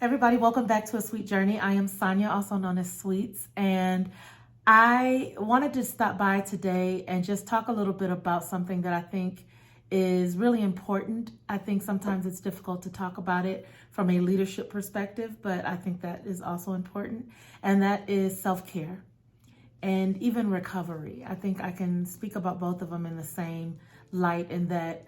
Everybody, welcome back to A Sweet Journey. I am Sonia, also known as Sweets, and I wanted to stop by today and just talk a little bit about something that I think is really important. I think sometimes it's difficult to talk about it from a leadership perspective, but I think that is also important, and that is self-care and even recovery. I think I can speak about both of them in the same light, in that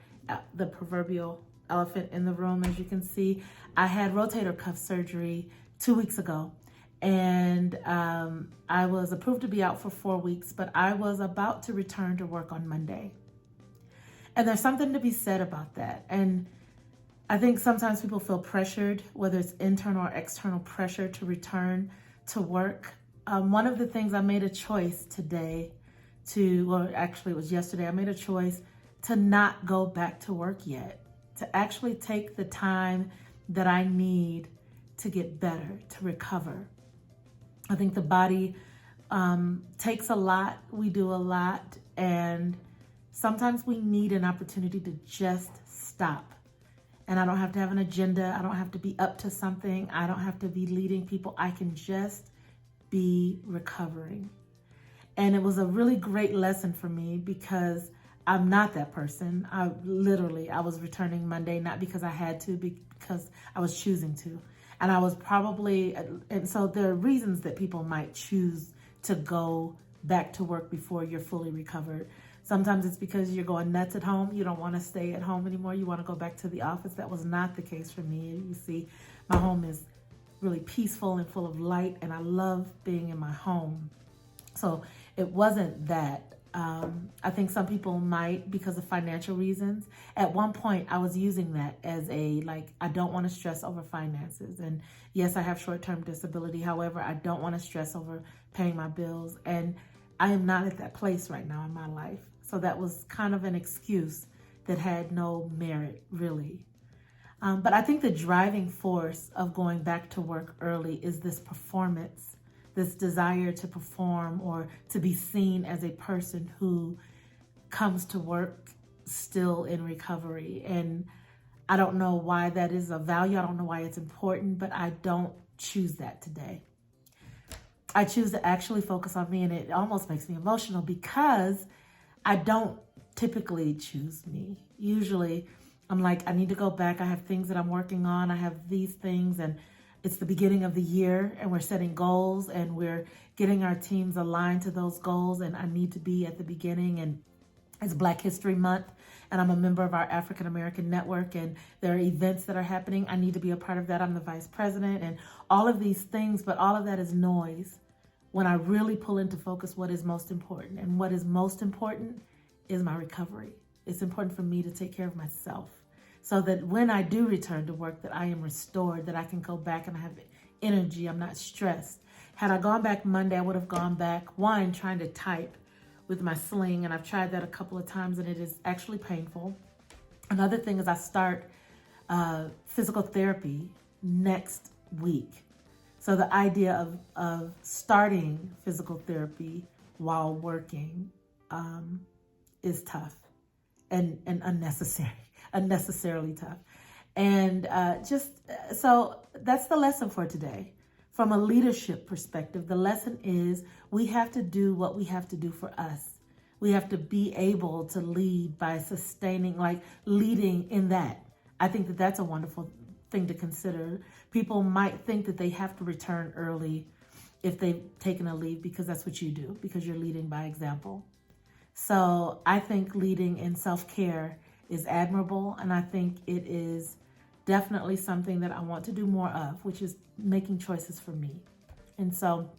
the proverbial elephant in the room, as you can see, I had rotator cuff surgery 2 weeks ago, and I was approved to be out for 4 weeks, but I was about to return to work on Monday. And there's something to be said about that. And I think sometimes people feel pressured, whether it's internal or external pressure, to return to work. One of the things, I made a choice today actually it was yesterday, I made a choice to not go back to work yet, to actually take the time that I need to get better, to recover. I think the body takes a lot, we do a lot, and sometimes we need an opportunity to just stop. And I don't have to have an agenda, I don't have to be up to something, I don't have to be leading people, I can just be recovering. And it was a really great lesson for me, because I'm not that person. I was returning Monday, not because I had to, because I was choosing to. And I was and so there are reasons that people might choose to go back to work before you're fully recovered. Sometimes it's because you're going nuts at home. You don't want to stay at home anymore. You want to go back to the office. That was not the case for me. You see, my home is really peaceful and full of light, and I love being in my home. So it wasn't that. I think some people might, because of financial reasons. At one point, I was using that as I don't want to stress over finances. And yes, I have short-term disability. However, I don't want to stress over paying my bills. And I am not at that place right now in my life. So that was kind of an excuse that had no merit, really. But I think the driving force of going back to work early is this performance, this desire to perform or to be seen as a person who comes to work still in recovery. And I don't know why that is a value. I don't know why it's important, but I don't choose that today. I choose to actually focus on me, and it almost makes me emotional because I don't typically choose me. Usually I'm like, I need to go back. I have things that I'm working on. I have these things, and it's the beginning of the year, and we're setting goals, and we're getting our teams aligned to those goals, and I need to be at the beginning. And it's Black History Month, and I'm a member of our African American network, and there are events that are happening. I need to be a part of that. I'm the vice president and all of these things, but all of that is noise when I really pull into focus what is most important. And what is most important is my recovery. It's important for me to take care of myself, so that when I do return to work, that I am restored, that I can go back and I have energy, I'm not stressed. Had I gone back Monday, I would have gone back, one, trying to type with my sling, and I've tried that a couple of times, and it is actually painful. Another thing is I start physical therapy next week. So the idea of starting physical therapy while working is tough and unnecessarily tough. And so that's the lesson for today. From a leadership perspective, the lesson is we have to do what we have to do for us. We have to be able to lead by sustaining, leading in that. I think that that's a wonderful thing to consider. People might think that they have to return early if they've taken a leave, because that's what you do, because you're leading by example. So I think leading in self-care is admirable, and I think it is definitely something that I want to do more of, which is making choices for me. And so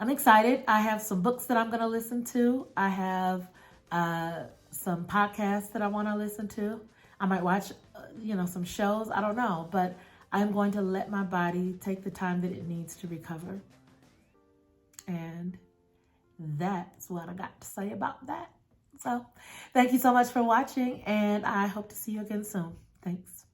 I'm excited. I have some books that I'm going to listen to. I have some podcasts that I want to listen to. I might watch, some shows. I don't know, but I'm going to let my body take the time that it needs to recover. And that's what I got to say about that. So thank you so much for watching, and I hope to see you again soon. Thanks.